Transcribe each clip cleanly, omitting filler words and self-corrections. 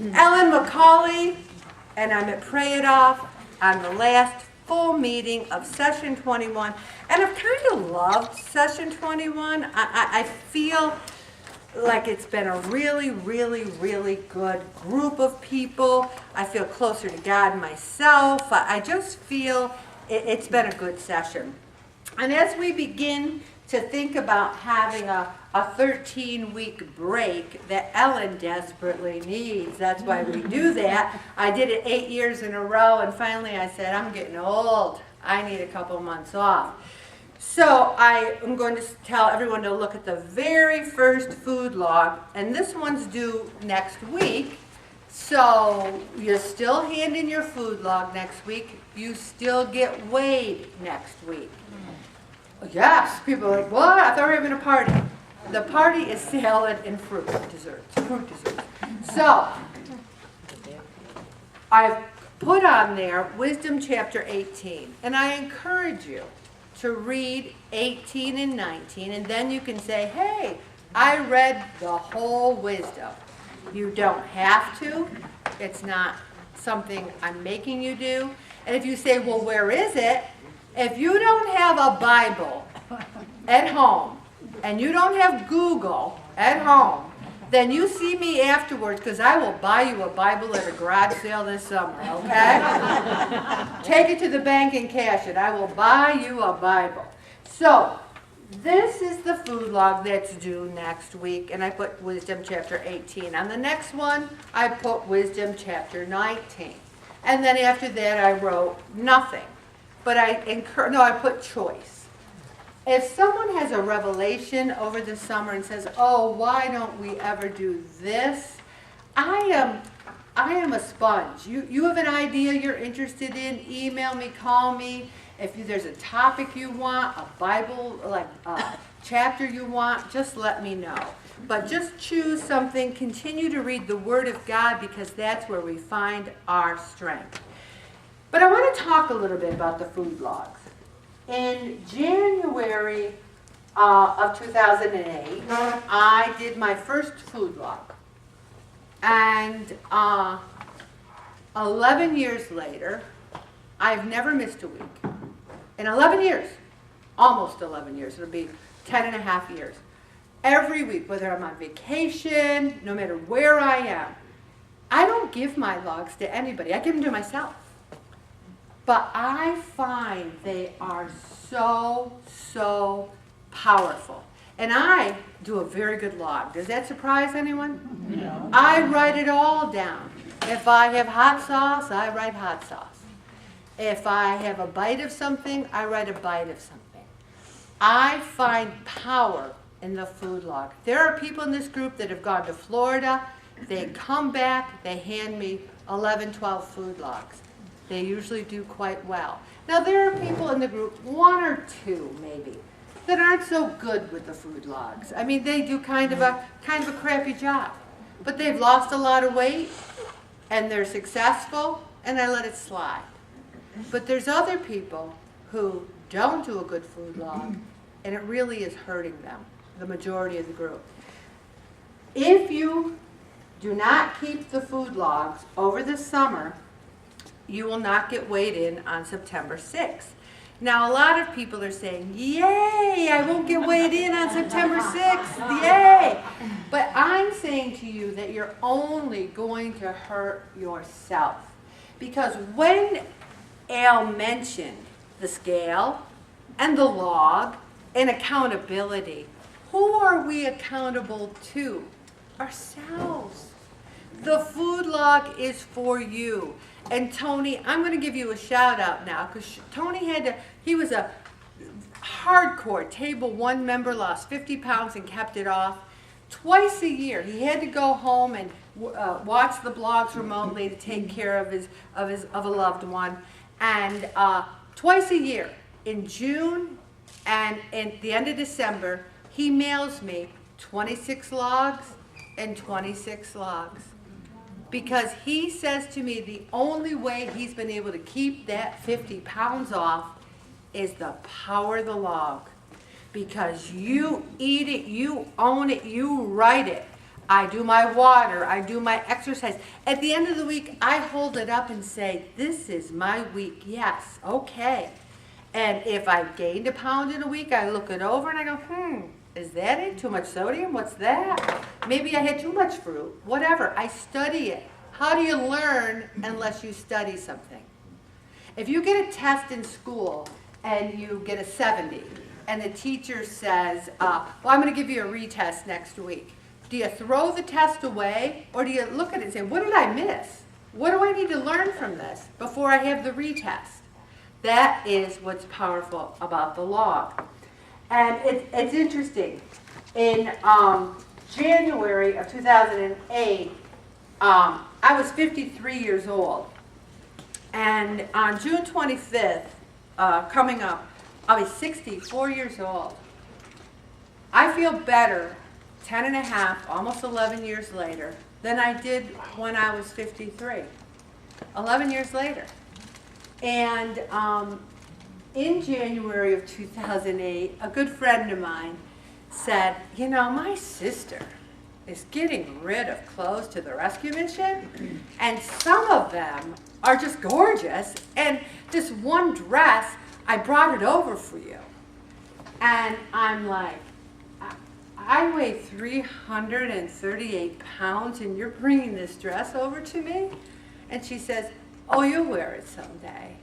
Ellen McCauley, and I'm at Pray It Off on the last full meeting of Session 21. And I've kind of loved Session 21. I feel like it's been a really, really, really good group of people. I feel closer to God myself. I just feel it's been a good session. And as we begin to think about having a 13-week break that Ellen desperately needs. That's why we do that. I did it 8 years in a row, and finally I said, I'm getting old. I need a couple months off. So I am going to tell everyone to look at the very first food log, and this one's due next week. So you still hand in your food log next week. You still get weighed next week. Yes, people are like, what? I thought we were having a party. The party is salad and fruit desserts. So, I've put on there Wisdom chapter 18. And I encourage you to read 18 and 19. And then you can say, hey, I read the whole Wisdom. You don't have to. It's not something I'm making you do. And if you say, well, where is it? If you don't have a Bible at home, and you don't have Google at home, then you see me afterwards, because I will buy you a Bible at a garage sale this summer, okay? Take it to the bank and cash it. I will buy you a Bible. So, this is the food log that's due next week, and I put Wisdom chapter 18. On the next one, I put Wisdom chapter 19. And then after that, I wrote nothing. But I put choice. If someone has a revelation over the summer and says, oh, why don't we ever do this? I am a sponge. You have an idea you're interested in, email me, call me. If there's a topic you want, a Bible, like a chapter you want, just let me know. But just choose something, continue to read the Word of God, because that's where we find our strength. But I want to talk a little bit about the food logs. In January of 2008, I did my first food log. And 11 years later, I've never missed a week. In 11 years, almost 11 years, it'll be 10 and a half years. Every week, whether I'm on vacation, no matter where I am, I don't give my logs to anybody. I give them to myself. But I find they are so powerful. And I do a very good log. Does that surprise anyone? No. I write it all down. If I have hot sauce, I write hot sauce. If I have a bite of something, I write a bite of something. I find power in the food log. There are people in this group that have gone to Florida. They come back, they hand me 11, 12 food logs. They usually do quite well. Now there are people in the group, one or two maybe, that aren't so good with the food logs. I mean, they do kind of a crappy job. But they've lost a lot of weight, and they're successful, and I let it slide. But there's other people who don't do a good food log, and it really is hurting them, the majority of the group. If you do not keep the food logs over the summer, you will not get weighed in on September 6th. Now, a lot of people are saying, yay, I won't get weighed in on September 6th, yay. But I'm saying to you that you're only going to hurt yourself. Because when Al mentioned the scale and the log and accountability, who are we accountable to? Ourselves. The food log is for you. And Tony, I'm going to give you a shout out now, because Tony he was a hardcore Table 1 member, lost 50 pounds and kept it off. Twice a year, he had to go home and watch the blogs remotely to take care of a loved one. And twice a year, in June and at the end of December, he mails me 26 logs and 26 logs. Because he says to me the only way he's been able to keep that 50 pounds off is the power of the log. Because you eat it, you own it, you write it. I do my water, I do my exercise. At the end of the week, I hold it up and say, this is my week, yes, okay. And if I've gained a pound in a week, I look it over and I go, is that it? Too much sodium? What's that? Maybe I had too much fruit. Whatever. I study it. How do you learn unless you study something? If you get a test in school and you get a 70, and the teacher says, well, I'm going to give you a retest next week. Do you throw the test away, or do you look at it and say, what did I miss? What do I need to learn from this before I have the retest? That is what's powerful about the log. And it's interesting. In January of 2008, I was 53 years old. And on June 25th, coming up, I'll be 64 years old. I feel better 10 and a half, almost 11 years later, than I did when I was 53. 11 years later. And in January of 2008, a good friend of mine said, you know, my sister is getting rid of clothes to the rescue mission, and some of them are just gorgeous, and this one dress, I brought it over for you. And I'm like, I weigh 338 pounds, and you're bringing this dress over to me? And she says, oh, you'll wear it someday.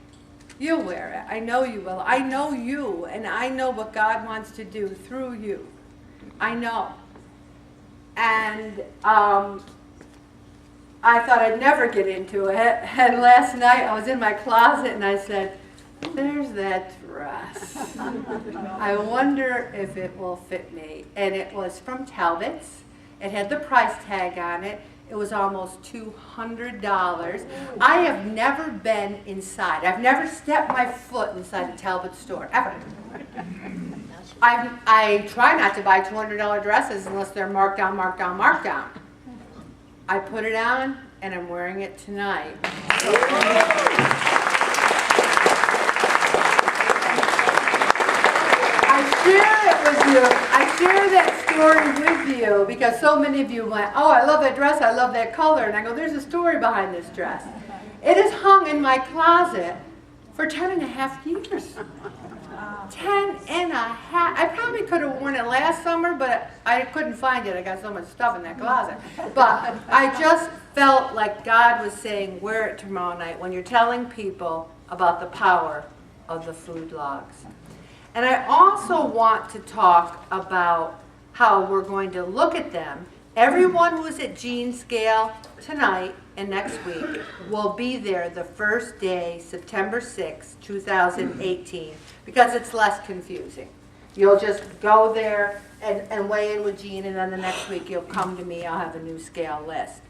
You'll wear it. I know you will. I know you, and I know what God wants to do through you. I know. And I thought I'd never get into it. And last night I was in my closet and I said, there's that dress. I wonder if it will fit me. And it was from Talbot's. It had the price tag on it. It was almost $200. I have never been inside. I've never stepped my foot inside a Talbot store, ever. I try not to buy $200 dresses unless they're marked down, marked down, marked down. I put it on, and I'm wearing it tonight. I share that story with you because so many of you went, oh, I love that dress, I love that color. And I go, there's a story behind this dress. It is hung in my closet for 10 and a half years. 10 and a half. I probably could have worn it last summer, but I couldn't find it. I got so much stuff in that closet. But I just felt like God was saying, wear it tomorrow night when you're telling people about the power of the food logs. And I also want to talk about how we're going to look at them. Everyone who's at Gene Scale tonight and next week will be there the first day, September 6, 2018, because it's less confusing. You'll just go there and weigh in with Gene, and then the next week you'll come to me. I'll have a new scale list.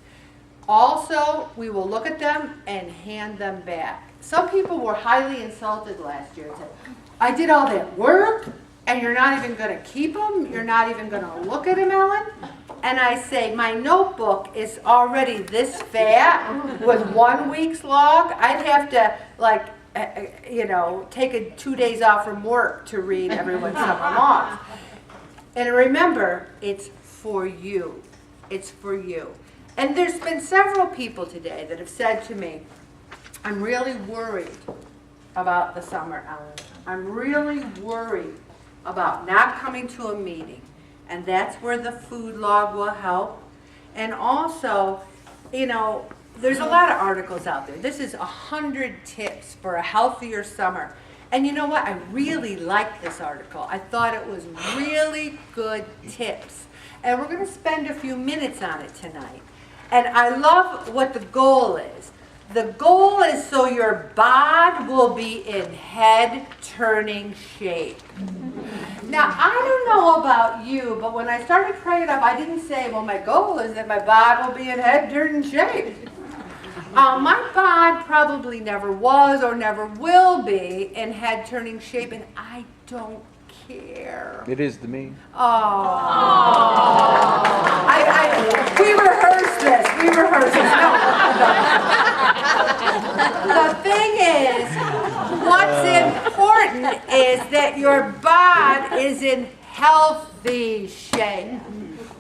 Also, we will look at them and hand them back. Some people were highly insulted last year and said, I did all that work, and you're not even going to keep them? You're not even going to look at them, Ellen? And I say, my notebook is already this fat with 1 week's log. I'd have to, take 2 days off from work to read everyone's summer logs. And remember, it's for you. It's for you. And there's been several people today that have said to me, I'm really worried about the summer, Ellen. I'm really worried about not coming to a meeting. And that's where the food log will help. And also, there's a lot of articles out there. This is 100 tips for a healthier summer. And you know what? I really liked this article. I thought it was really good tips. And we're going to spend a few minutes on it tonight. And I love what the goal is. The goal is so your bod will be in head-turning shape. Now, I don't know about you, but when I started praying up, I didn't say, well, my goal is that my bod will be in head-turning shape. My bod probably never was or never will be in head-turning shape, and I don't care. It is to me. We rehearsed this. The thing is, what's important is that your bod is in healthy shape.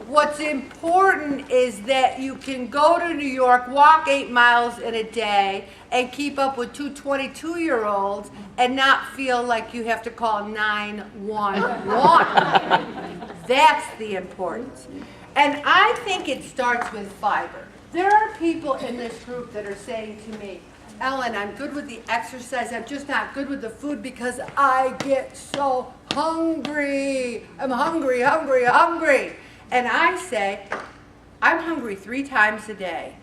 What's important is that you can go to New York, walk 8 miles in a day, and keep up with two 22-year-olds and not feel like you have to call 911. That's the importance. And I think it starts with fiber. There are people in this group that are saying to me, Ellen, I'm good with the exercise, I'm just not good with the food because I get so hungry. I'm hungry, hungry, hungry. And I say, I'm hungry 3 times a day,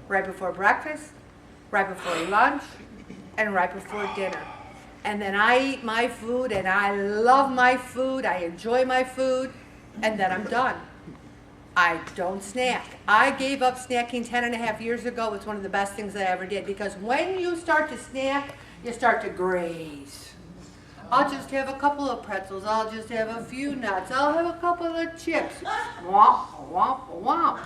right before breakfast, right before lunch, and right before dinner. And then I eat my food, and I love my food, I enjoy my food, and then I'm done. I don't snack. I gave up snacking 10.5 years ago. It's one of the best things I ever did, because when you start to snack, you start to graze. I'll just have a couple of pretzels. I'll just have a few nuts. I'll have a couple of chips. Womp, womp, womp.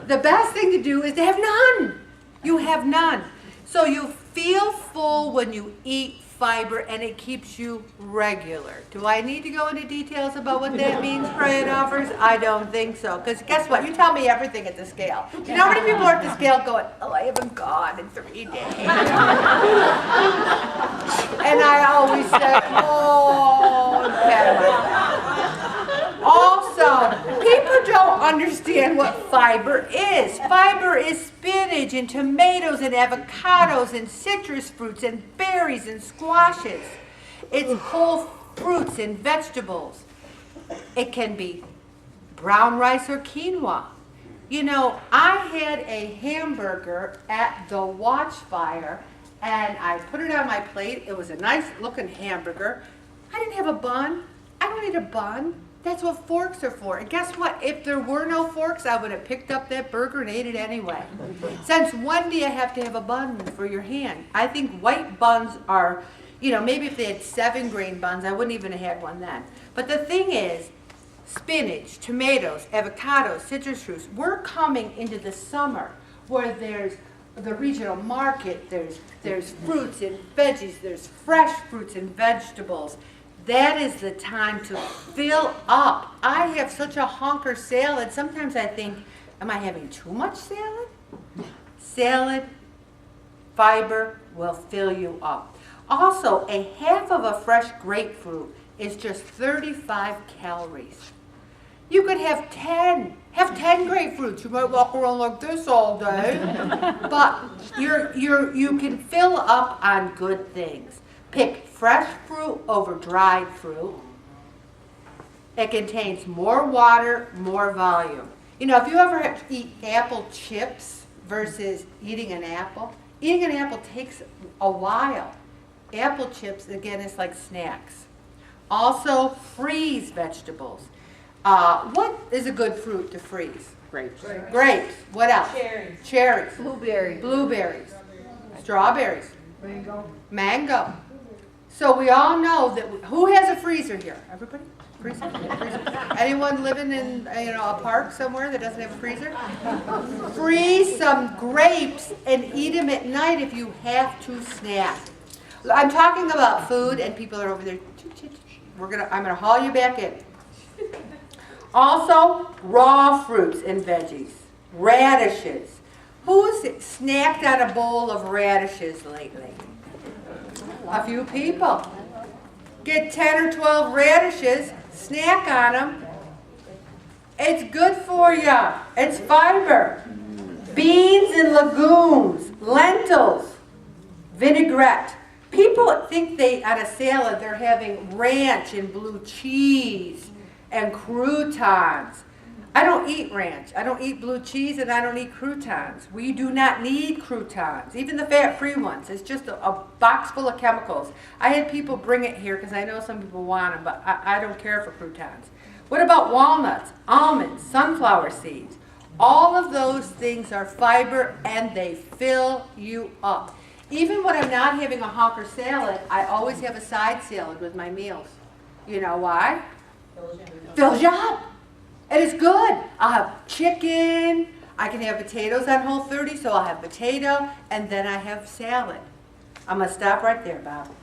The best thing to do is to have none. You have none. So you feel full when you eat fiber, and it keeps you regular. Do I need to go into details about what that means, praying offers? I don't think so. Because guess what? You tell me everything at the scale. You know how many people are at the scale going, oh, I haven't gone in 3 days. And I always say, oh, also, people don't understand what fiber is. Fiber is spinach and tomatoes and avocados and citrus fruits and berries and squashes. It's whole fruits and vegetables. It can be brown rice or quinoa. You know, I had a hamburger at the Watchfire, and I put it on my plate. It was a nice looking hamburger. I didn't have a bun. I don't need a bun. That's what forks are for. And guess what? If there were no forks, I would have picked up that burger and ate it anyway. Since when do you have to have a bun for your hand? I think white buns are, you know, maybe if they had 7-grain buns, I wouldn't even have had one then. But the thing is, spinach, tomatoes, avocados, citrus fruits, we're coming into the summer where there's the regional market, there's fruits and veggies, there's fresh fruits and vegetables. That is the time to fill up. I have such a honker salad. Sometimes I think, am I having too much salad? Salad, fiber will fill you up. Also, a half of a fresh grapefruit is just 35 calories. You could have 10. Have 10 grapefruits. You might walk around like this all day. But you can fill up on good things. Pick fresh fruit over dried fruit. It contains more water, more volume. You know, if you ever eat apple chips versus eating an apple takes a while. Apple chips, again, is like snacks. Also, freeze vegetables. What is a good fruit to freeze? Grapes. Grapes. What else? Cherries. Cherries. Blueberries. Blueberries. Strawberries. Mango. Mango. So we all know that, who has a freezer here? Everybody? Freezer? Anyone living in a park somewhere that doesn't have a freezer? Freeze some grapes and eat them at night if you have to snack. I'm talking about food, and people are over there. I'm gonna haul you back in. Also, raw fruits and veggies, radishes. Who's snacked on a bowl of radishes lately? A few people. Get 10 or 12 radishes, snack on them. It's good for you. It's fiber. Beans and legumes, lentils, vinaigrette. People think on a salad they're having ranch and blue cheese and croutons. I don't eat ranch. I don't eat blue cheese, and I don't eat croutons. We do not need croutons, even the fat-free ones. It's just a box full of chemicals. I had people bring it here because I know some people want them, but I don't care for croutons. What about walnuts, almonds, sunflower seeds? All of those things are fiber, and they fill you up. Even when I'm not having a honker salad, I always have a side salad with my meals. You know why? Fills you up. And it's good. I'll have chicken. I can have potatoes on Whole30, so I'll have potato, and then I have salad. I'm going to stop right there, Bob.